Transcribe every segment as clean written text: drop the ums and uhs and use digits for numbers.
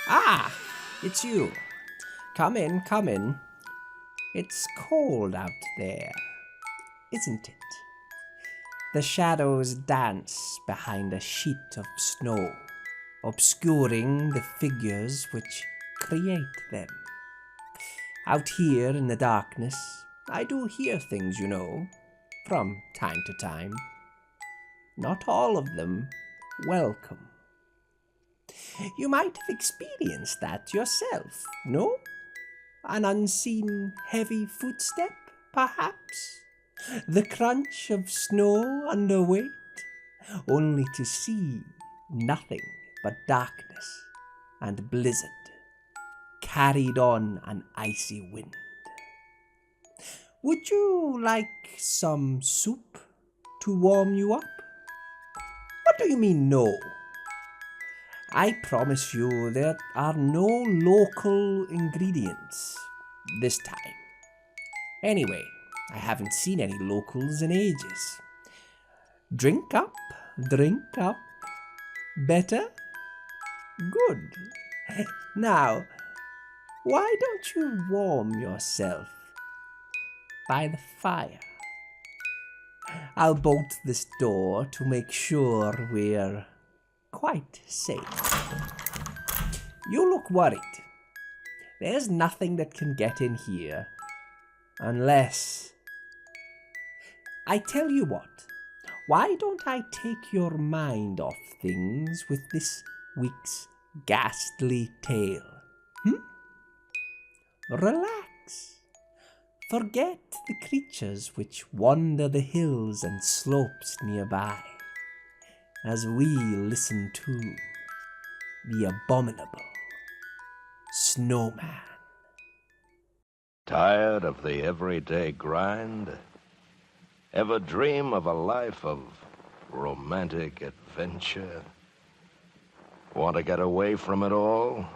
Ah, it's you. Come in, come in. It's cold out there, isn't it? The shadows dance behind a sheet of snow, obscuring the figures which create them. Out here in the darkness, I do hear things, you know, from time to time. Not all of them welcome. You might have experienced that yourself, no? An unseen heavy footstep, perhaps? The crunch of snow under weight? Only to see nothing but darkness and blizzard, carried on an icy wind. Would you like some soup to warm you up? What do you mean, no? I promise you there are no local ingredients this time. Anyway, I haven't seen any locals in ages. Drink up, drink up. Better? Good. Now, why don't you warm yourself by the fire? I'll bolt this door to make sure we're quite safe. You look worried. There's nothing that can get in here unless... I tell you what, why don't I take your mind off things with this week's ghastly tale? Relax. Forget the creatures which wander the hills and slopes nearby, as we listen to the Abominable Snowman. Tired of the everyday grind? Ever dream of a life of romantic adventure? Want to get away from it all?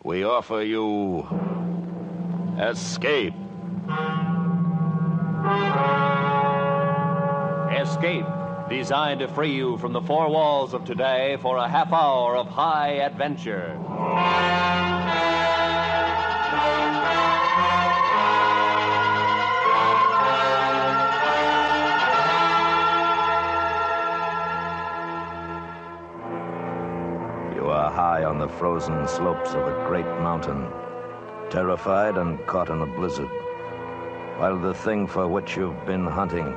We offer you Escape. Escape, designed to free you from the four walls of today for a half hour of high adventure. You are high on the frozen slopes of a great mountain, terrified and caught in a blizzard, while the thing for which you've been hunting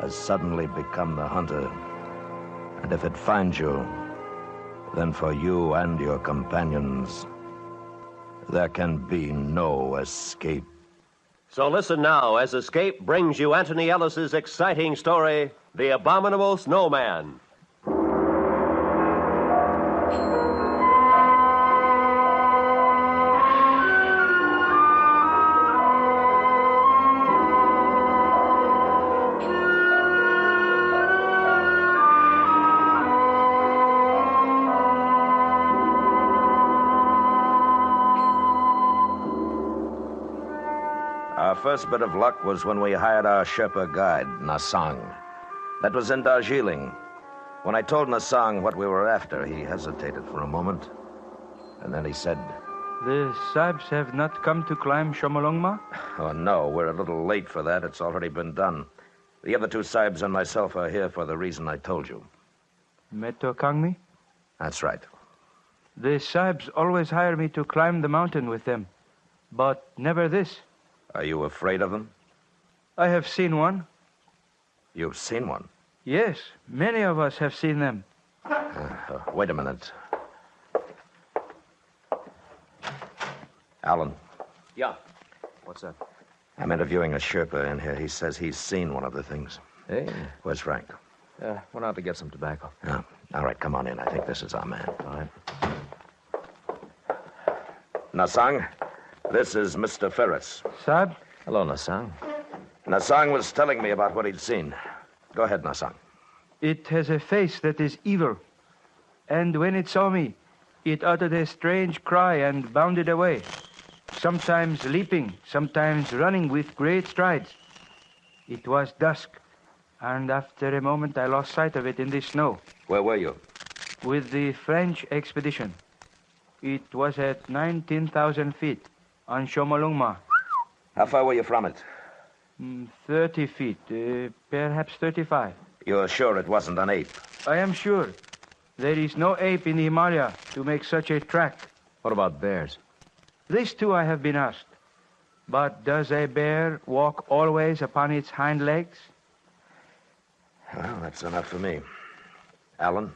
has suddenly become the hunter. And if it finds you, then for you and your companions, there can be no escape. So listen now as Escape brings you Anthony Ellis's exciting story, The Abominable Snowman. Our first bit of luck was when we hired our Sherpa guide, Nasang. That was in Darjeeling. When I told Nasang what we were after, he hesitated for a moment. And then he said, The Sahibs have not come to climb Shomolungma? "Oh, no, we're a little late for that. It's already been done. The other two Sahibs and myself are here for the reason I told you." Meto Kangmi? That's right. The Sahibs always hire me to climb the mountain with them, but never this. Are you afraid of them? I have seen one. You've seen one? Yes, many of us have seen them. Wait a minute. Alan, Yeah. What's that? I'm interviewing a Sherpa in here. He says he's seen one of the things. Hey, Where's Frank? went out to get some tobacco. Oh, all right, come on in. I think this is our man. All right. Nasang, this is Mr. Ferris. Sahib, Hello, Nasang. Nasang was telling me about what he'd seen. Go ahead, Nasang. it has a face that is evil. And when it saw me, it uttered a strange cry and bounded away, sometimes leaping, sometimes running with great strides. It was dusk, and after a moment I lost sight of it in the snow Where were you? with the French expedition. It was at 19,000 feet on Shomolungma. How far were you from it? 30 feet, perhaps 35. You're sure it wasn't an ape? I am sure. There is no ape in the Himalaya to make such a track. What about bears? This too I have been asked. But does a bear walk always upon its hind legs? Well, that's enough for me. Alan?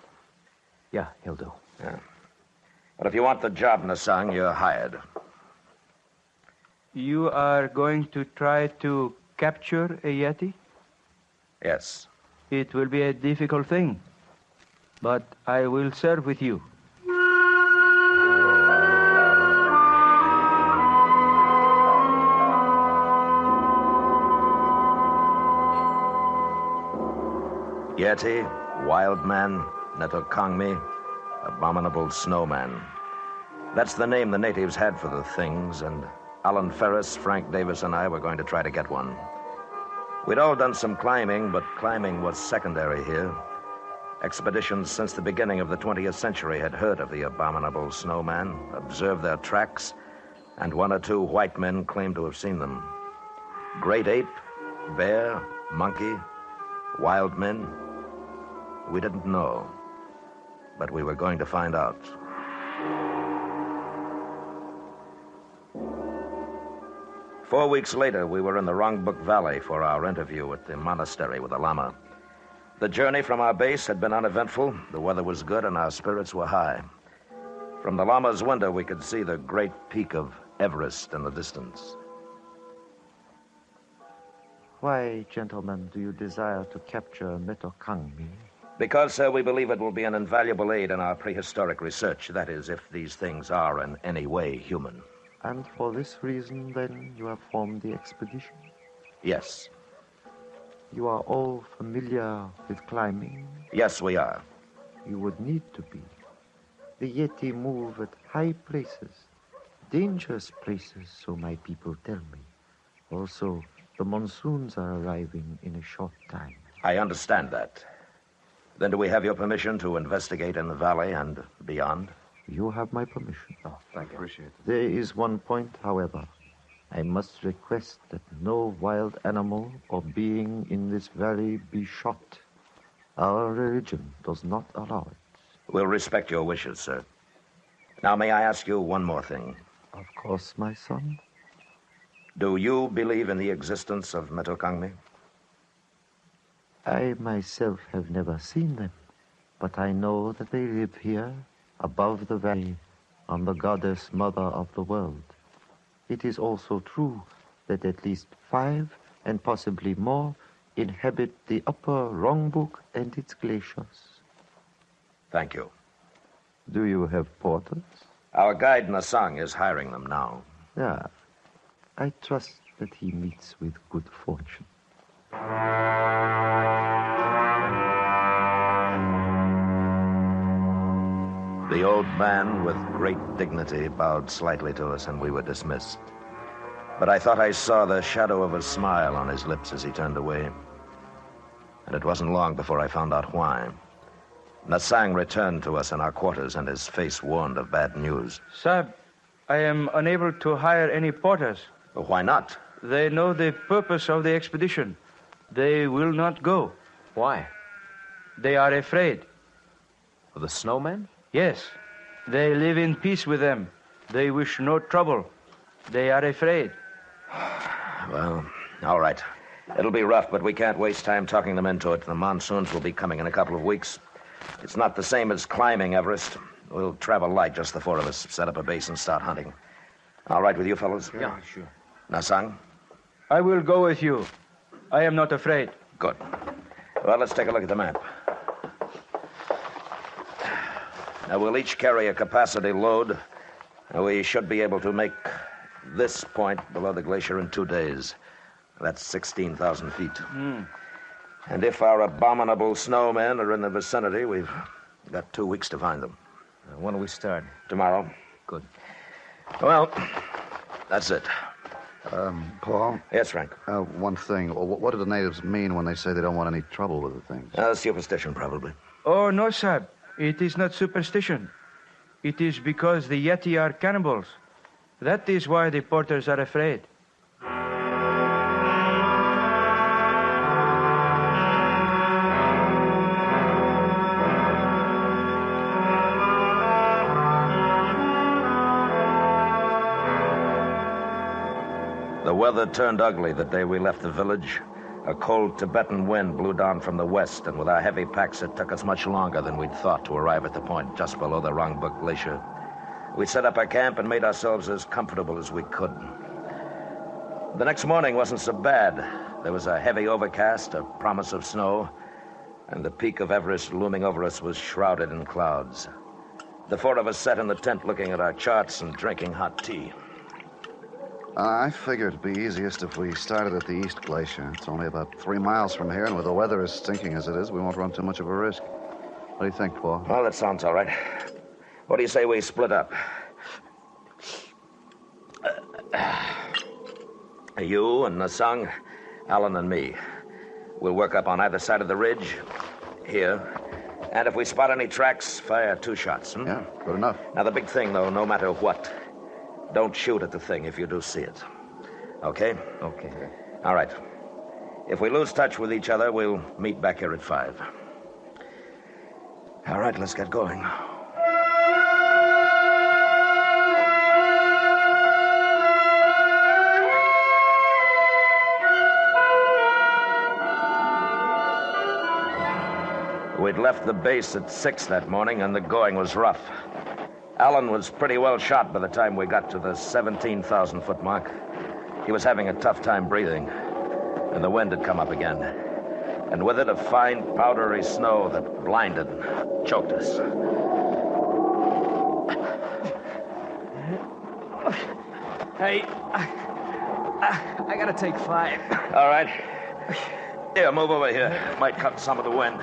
Yeah, he'll do. Yeah. But if you want the job, Nasang, you're hired. You are going to try to capture a Yeti? Yes. It will be a difficult thing, but I will serve with you. Yeti, Wild Man, Netokangmi, Abominable Snowman. That's the name the natives had for the things, and Alan Ferris, Frank Davis, and I were going to try to get one. We'd all done some climbing, but climbing was secondary here. Expeditions since the beginning of the 20th century had heard of the Abominable Snowman, observed their tracks, and one or two white men claimed to have seen them. Great ape, bear, monkey, wild men. We didn't know, but we were going to find out. Four weeks later, we were in the Rongbuk Valley for our interview at the monastery with the Lama. The journey from our base had been uneventful, the weather was good, and our spirits were high. From the Lama's window, we could see the great peak of Everest in the distance. Why, gentlemen, do you desire to capture Netokangmi? Because, sir, we believe it will be an invaluable aid in our prehistoric research. That is, if these things are in any way human. And for this reason, then, you have formed the expedition? Yes. You are all familiar with climbing? Yes, we are. You would need to be. The Yeti move at high places, dangerous places, so my people tell me. Also, the monsoons are arriving in a short time. I understand that. Then do we have your permission to investigate in the valley and beyond? You have my permission. Oh, thank you. Appreciate it. There is one point, however. I must request that no wild animal or being in this valley be shot. Our religion does not allow it. We'll respect your wishes, sir. Now, may I ask you one more thing? Of course, my son. Do you believe in the existence of Netokangmi? I myself have never seen them, but I know that they live here, above the valley, on the goddess mother of the world. It is also true that at least 5, and possibly more, inhabit the upper Rongbuk and its glaciers. Thank you. Do you have porters? Our guide Nasang is hiring them now. Yeah. I trust that he meets with good fortune. The old man, with great dignity, bowed slightly to us, and we were dismissed. But I thought I saw the shadow of a smile on his lips as he turned away. And it wasn't long before I found out why. Nasang returned to us in our quarters, and his face warned of bad news. Sir, I am unable to hire any porters. Well, why not? They know the purpose of the expedition. They will not go. Why? They are afraid. Of the snowman? Yes. They live in peace with them. They wish no trouble. They are afraid. Well, all right. It'll be rough, but we can't waste time talking them into it. The monsoons will be coming in a couple of weeks. It's not the same as climbing Everest. We'll travel light, just the four of us, set up a base and start hunting. All right with you fellows? Yeah, sure. Nasang? I will go with you. I am not afraid. Good. Well, let's take a look at the map. Now, we'll each carry a capacity load. We should be able to make this point below the glacier in 2 days. That's 16,000 feet. And if our abominable snowmen are in the vicinity, we've got 2 weeks to find them. When do we start? Tomorrow. Good. Well, that's it. Paul? Yes, Frank. One thing. What do the natives mean when they say they don't want any trouble with the things? Superstition, probably. Oh, no, sir. It is not superstition. It is because the Yeti are cannibals. That is why the porters are afraid. The weather turned ugly the day we left the village. A cold Tibetan wind blew down from the west, and with our heavy packs, it took us much longer than we'd thought to arrive at the point just below the Rongbuk Glacier. We set up our camp and made ourselves as comfortable as we could. The next morning wasn't so bad. There was a heavy overcast, a promise of snow, and the peak of Everest looming over us was shrouded in clouds. The four of us sat in the tent looking at our charts and drinking hot tea. I figured it'd be easiest if we started at the East Glacier. It's only about 3 miles from here, and with the weather as stinking as it is, we won't run too much of a risk. What do you think, Paul? Well, that sounds all right. What do you say we split up? You and Nasang, Alan and me. We'll work up on either side of the ridge, here. And if we spot any tracks, fire 2 shots. Yeah, good enough. Now, the big thing, though, no matter what, don't shoot at the thing if you do see it. Okay? Okay. All right. If we lose touch with each other, we'll meet back here at 5. All right, let's get going. We'd left the base at 6 that morning, and the going was rough. Alan was pretty well shot by the time we got to the 17,000-foot mark. He was having a tough time breathing, and the wind had come up again. And with it, a fine, powdery snow that blinded and choked us. Hey, I gotta take 5. All right. Here, move over here. Might cut some of the wind.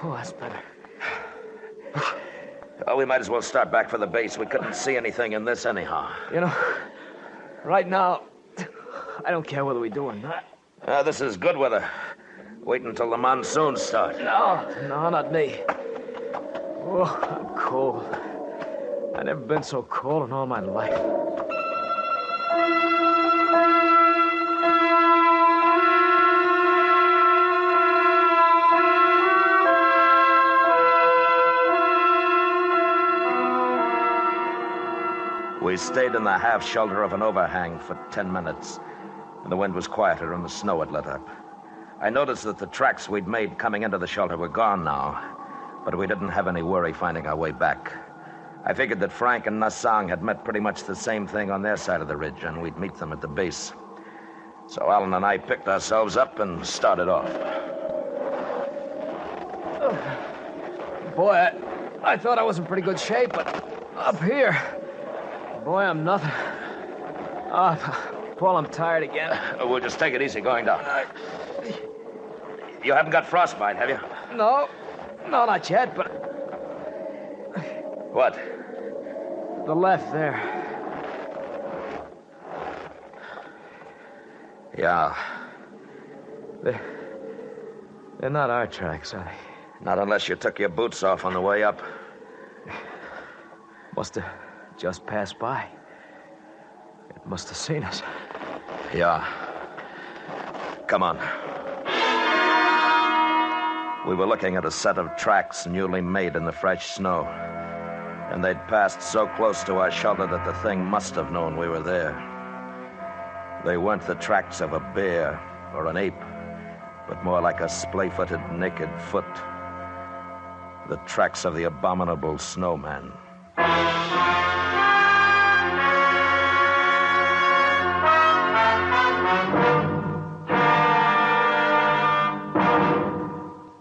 Oh, that's better. Well, we might as well start back for the base. We couldn't see anything in this anyhow. You know, right now, I don't care whether we do or not. This is good weather. Wait until the monsoons start. No, not me. Oh, I'm cold. I've never been so cold in all my life. We stayed in the half shelter of an overhang for 10 minutes, and the wind was quieter and the snow had let up. I noticed that the tracks we'd made coming into the shelter were gone now, but we didn't have any worry finding our way back. I figured that Frank and Nasang had met pretty much the same thing on their side of the ridge, and we'd meet them at the base. So Alan and I picked ourselves up and started off. Boy, I thought I was in pretty good shape, but up here, boy, I'm nothing. Paul, I'm tired again. We'll just take it easy going down. You haven't got frostbite, have you? No, not yet, but What? the left there. Yeah, They're not our tracks, are they? not unless you took your boots off on the way up. Must have just passed by. It must have seen us. Yeah. Come on. We were looking at a set of tracks newly made in the fresh snow, and they'd passed so close to our shelter that the thing must have known we were there. They weren't the tracks of a bear or an ape, but more like a splay-footed naked foot. The tracks of the Abominable Snowman.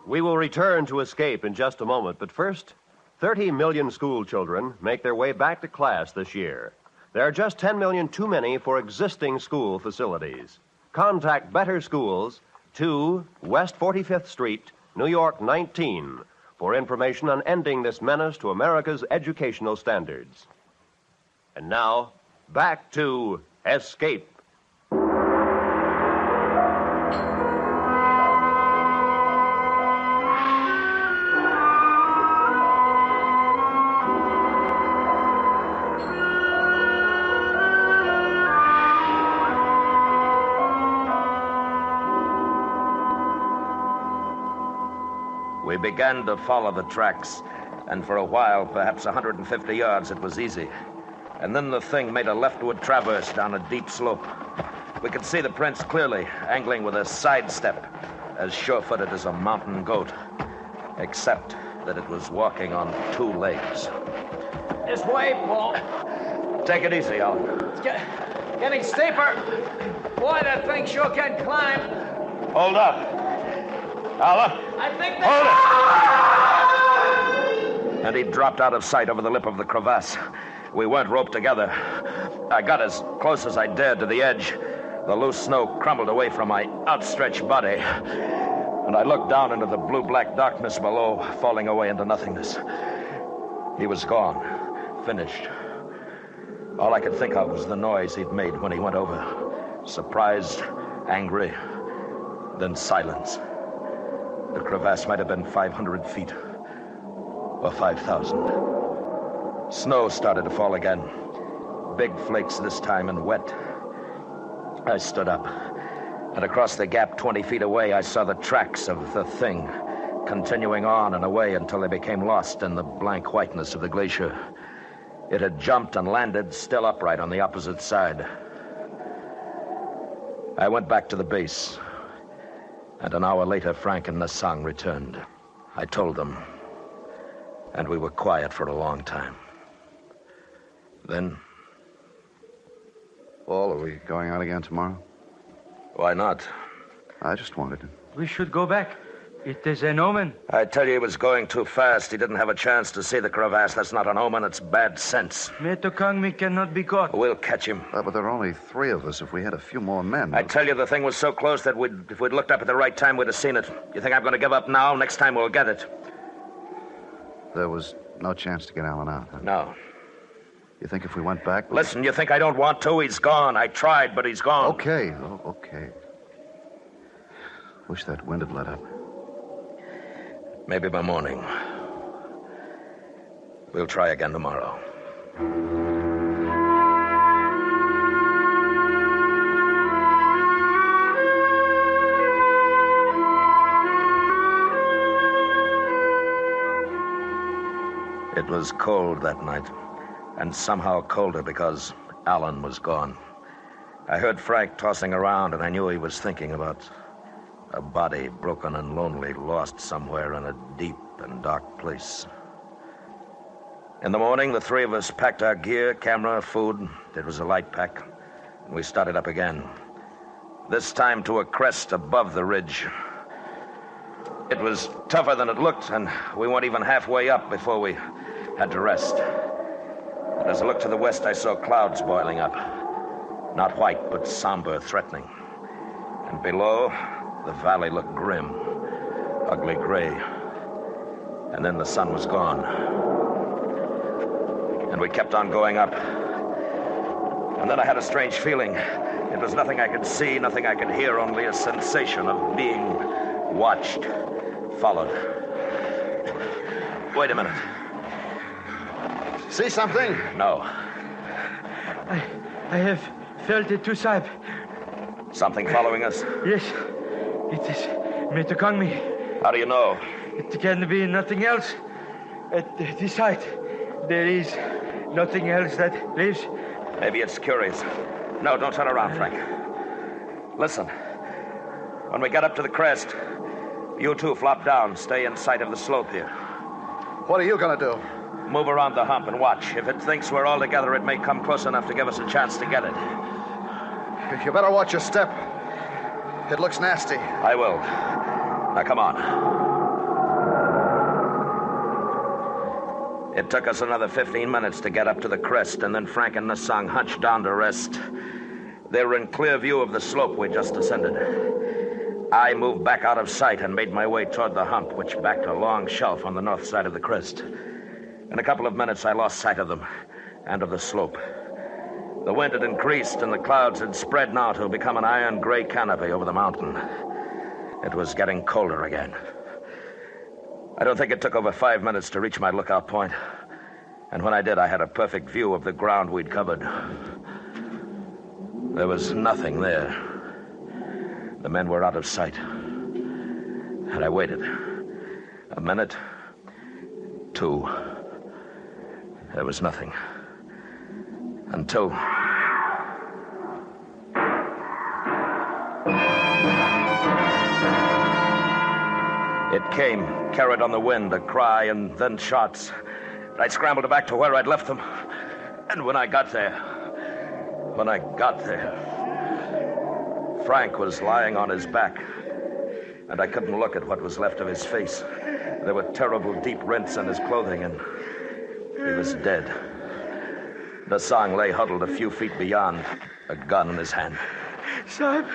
We will return to Escape in just a moment, but first, 30 million school children make their way back to class this year. There are just 10 million too many for existing school facilities. Contact Better Schools, 2 West 45th Street, New York 19, for information on ending this menace to America's educational standards. And now, back to Escape. We began to follow the tracks, and for a while, perhaps 150 yards, it was easy. And then the thing made a leftward traverse down a deep slope. We could see the prints clearly, angling with a sidestep, as sure-footed as a mountain goat, except that it was walking on 2 legs. This way, Paul. Take it easy, Alan. It's getting steeper. Boy, that thing sure can climb. Hold up. Alan. I think Hold it! And he dropped out of sight over the lip of the crevasse. We weren't roped together. I got as close as I dared to the edge. The loose snow crumbled away from my outstretched body. And I looked down into the blue-black darkness below, falling away into nothingness. He was gone. Finished. All I could think of was the noise he'd made when he went over. Surprised, angry, then silence. The crevasse might have been 500 feet. Or 5,000. Snow started to fall again. Big flakes this time and wet. I stood up. And across the gap 20 feet away, I saw the tracks of the thing, continuing on and away until they became lost in the blank whiteness of the glacier. It had jumped and landed still upright on the opposite side. I went back to the base, and an hour later, Frank and Nassang returned. I told them, and we were quiet for a long time. Then... Paul, are we going out again tomorrow? Why not? I just wanted to. We should go back. It is an omen. I tell you, he was going too fast. He didn't have a chance to see the crevasse. That's not an omen, it's bad sense. Metokangmi cannot be caught. We'll catch him. But there are only 3 of us. If we had a few more men... I tell you, the thing was so close that if we'd looked up at the right time, we'd have seen it. You think I'm going to give up now? Next time we'll get it. There was no chance to get Alan out, huh? No. You think if we went back... Listen, you think I don't want to? He's gone. I tried, but he's gone. Okay. Oh, okay. Wish that wind had let up. Maybe by morning. We'll try again tomorrow. It was cold that night, and somehow colder because Alan was gone. I heard Frank tossing around, and I knew he was thinking about a body broken and lonely, lost somewhere in a deep and dark place. In the morning, the 3 of us packed our gear, camera, food. It was a light pack, and we started up again. This time to a crest above the ridge. It was tougher than it looked, and we weren't even halfway up before we had to rest. And as I looked to the west, I saw clouds boiling up. Not white, but somber, threatening. And below, the valley looked grim, ugly gray. And then the sun was gone. And we kept on going up. And then I had a strange feeling. It was nothing I could see, nothing I could hear, only a sensation of being watched, followed. Wait a minute. See something? No. I have felt it too, Sahib. Something following us? Yes. It is Metokangmi. How do you know? It can be nothing else. At this height, there is nothing else that lives. Maybe it's curious. No, don't turn around, Frank. Listen. When we get up to the crest, you 2 flop down. Stay in sight of the slope here. What are you going to do? Move around the hump and watch. If it thinks we're all together, it may come close enough to give us a chance to get it. You better watch your step. It looks nasty. I will. Now, come on. It took us another 15 minutes to get up to the crest, and then Frank and Nassang hunched down to rest. They were in clear view of the slope we just ascended. I moved back out of sight and made my way toward the hump, which backed a long shelf on the north side of the crest. In a couple of minutes, I lost sight of them and of the slope. The wind had increased, and the clouds had spread now to become an iron-gray canopy over the mountain. It was getting colder again. I don't think it took over 5 minutes to reach my lookout point. And when I did, I had a perfect view of the ground we'd covered. There was nothing there. The men were out of sight. And I waited. A minute. 2. There was nothing. Until... It came, carried on the wind, a cry and then shots. I scrambled back to where I'd left them. And when I got there, Frank was lying on his back. And I couldn't look at what was left of his face. There were terrible deep rents in his clothing, and he was dead. Nasang lay huddled a few feet beyond, a gun in his hand. Sahib.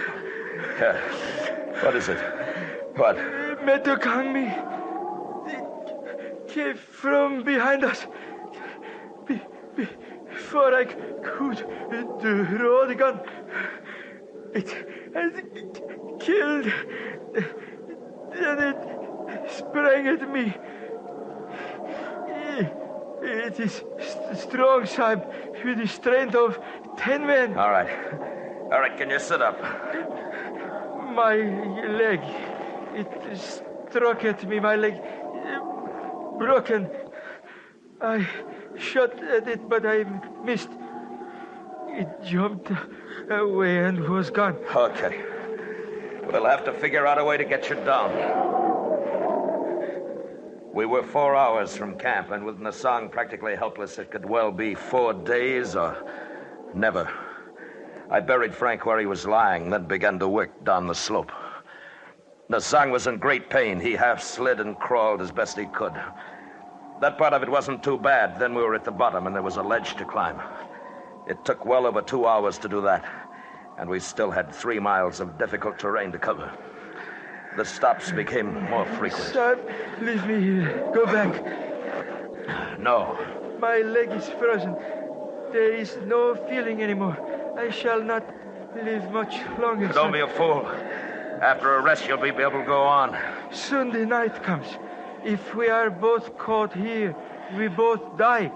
What is it? What? Metukangmi came from behind us. Before I could draw the gun, it killed. Then it sprang at me. It is strong, Sahib, with the strength of 10 men. All right, can you sit up? My leg, it struck at me, my leg broken. I shot at it, but I missed. It jumped away and was gone. Okay. We'll have to figure out a way to get you down. We were 4 hours from camp, and with Nasang practically helpless, it could well be 4 days or never. I buried Frank where he was lying, then began to work down the slope. Nasang was in great pain. He half slid and crawled as best he could. That part of it wasn't too bad. Then we were at the bottom, and there was a ledge to climb. It took well over 2 hours to do that, and we still had 3 miles of difficult terrain to cover. The stops became more frequent. Sahib, leave me here. Go back. No. My leg is frozen. There is no feeling anymore. I shall not live much longer. Don't be a fool. After a rest, you'll be able to go on. Soon the night comes. If we are both caught here, we both die.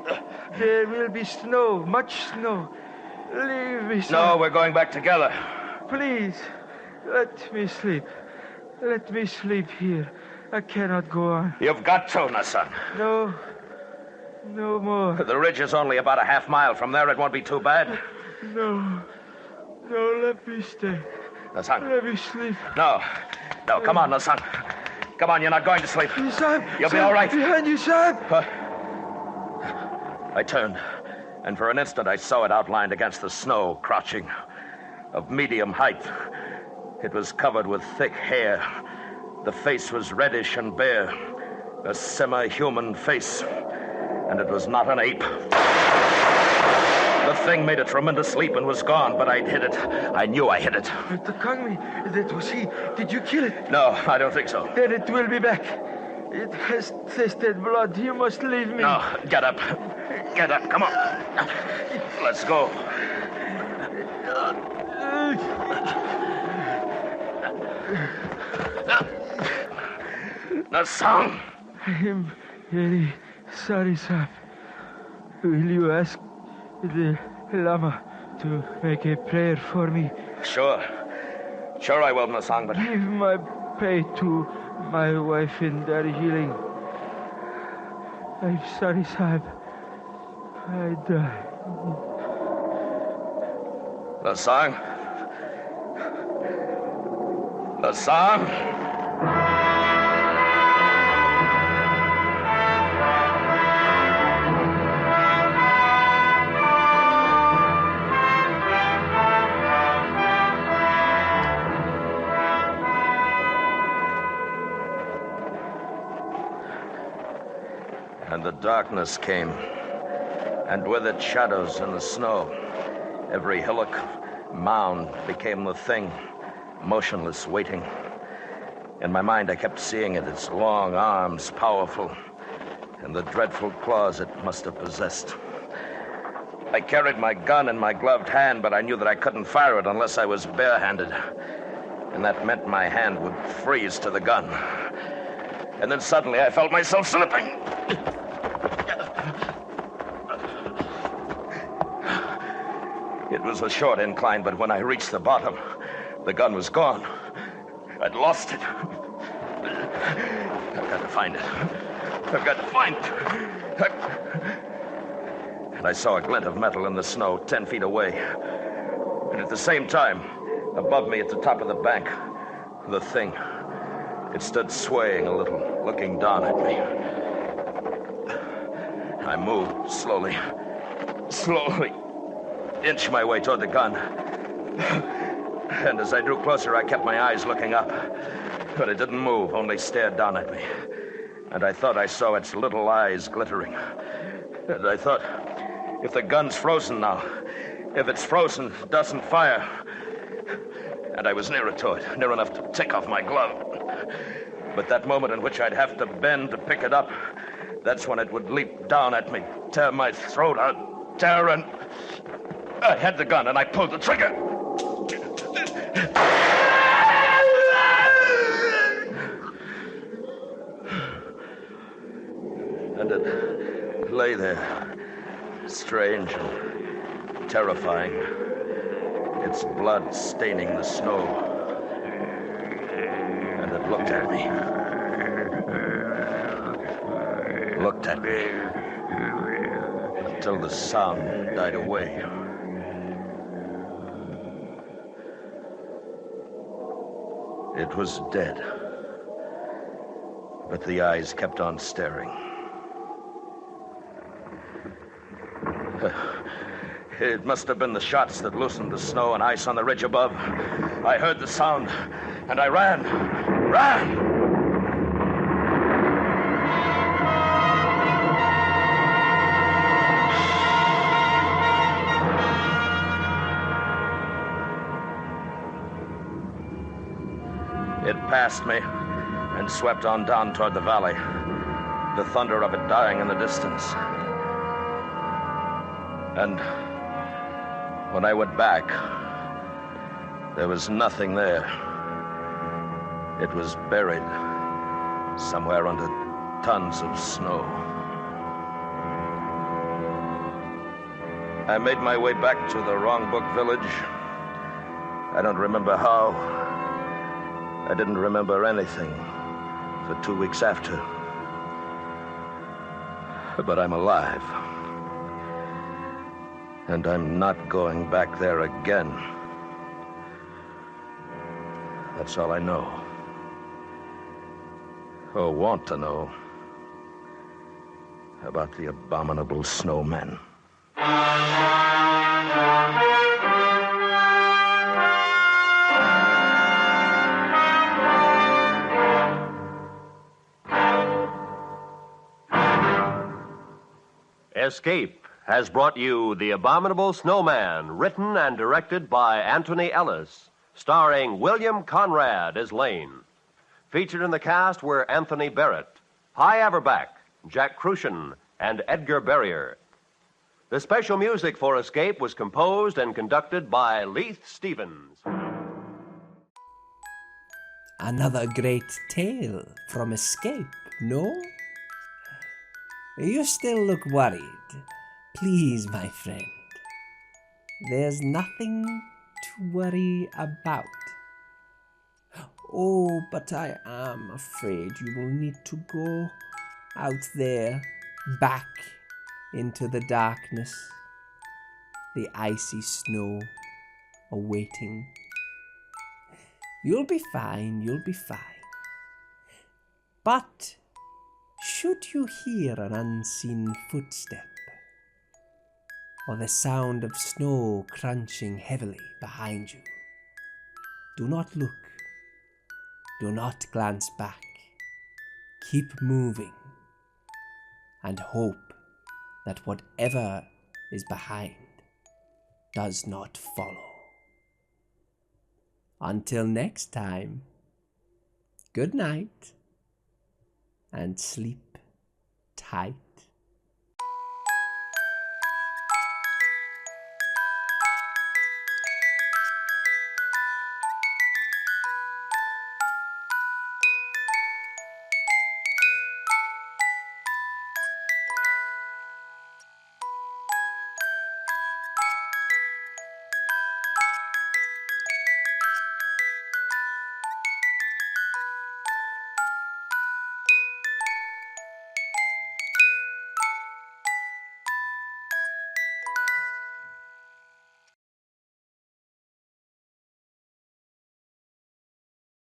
There will be snow, much snow. Leave me, Sahib. No, we're going back together. Please, let me sleep. Let me sleep here. I cannot go on. You've got to, Nasang. No more. The ridge is only about a half mile from there. It won't be too bad. No, let me stay. Nasang. Let me sleep. No, come on, Nasang. Come on, you're not going to sleep. Sahib, You'll be all right. Behind you, Sahib. I turned, and for an instant I saw it outlined against the snow, crouching, of medium height. It was covered with thick hair. The face was reddish and bare, a semi-human face, and it was not an ape. The thing made a tremendous leap and was gone, but I'd hit it. I knew I hit it. The Kangmi, that was he. Did you kill it? No, I don't think so. Then it will be back. It has tasted blood. You must leave me. No, get up. Get up, come on. Let's go. Nasang. I am very sorry, Sahib. Will you ask the Lama to make a prayer for me? Sure I will, Nasang, but... Give my pay to my wife in Darjeeling. I'm sorry, Sahib. I die. Nasang? And the darkness came, and with it shadows and the snow. Every hillock, mound became the thing, motionless, waiting. In my mind, I kept seeing it, its long arms, powerful, and the dreadful claws it must have possessed. I carried my gun in my gloved hand, but I knew that I couldn't fire it unless I was barehanded. And that meant my hand would freeze to the gun. And then suddenly I felt myself slipping. It was a short incline, but when I reached the bottom, the gun was gone. I'd lost it. I've got to find it. I've got to find it. And I saw a glint of metal in the snow 10 feet away. And at the same time, above me at the top of the bank, the thing. It stood swaying a little, looking down at me. I moved slowly, inched my way toward the gun. And as I drew closer, I kept my eyes looking up. But it didn't move, only stared down at me. And I thought I saw its little eyes glittering. And I thought, if the gun's frozen now, if it's frozen, it doesn't fire. And I was nearer to it, near enough to take off my glove. But that moment in which I'd have to bend to pick it up, that's when it would leap down at me, tear my throat out, tear, and I had the gun and I pulled the trigger. And it lay there, strange and terrifying, its blood staining the snow. And it looked at me. Looked at me until the sound died away. It was dead, but the eyes kept on staring. It must have been the shots that loosened the snow and ice on the ridge above. I heard the sound, and I ran. It passed me and swept on down toward the valley, the thunder of it dying in the distance. And when I went back, there was nothing there. It was buried somewhere under tons of snow. I made my way back to the Wrongbook village. I don't remember how. I didn't remember anything for 2 weeks after. But I'm alive. And I'm not going back there again. That's all I know. Or want to know about the Abominable Snowman. Escape has brought you The Abominable Snowman, written and directed by Anthony Ellis, starring William Conrad as Lane. Featured in the cast were Anthony Barrett, Hy Averback, Jack Crucian, and Edgar Barrier. The special music for Escape was composed and conducted by Leith Stevens. Another great tale from Escape, no? You still look worried. Please, my friend. There's nothing to worry about. Oh, but I am afraid you will need to go out there, back into the darkness, the icy snow awaiting. You'll be fine, you'll be fine. But should you hear an unseen footstep, or the sound of snow crunching heavily behind you, do not look. Do not glance back. Keep moving and hope that whatever is behind does not follow. Until next time, good night and sleep tight.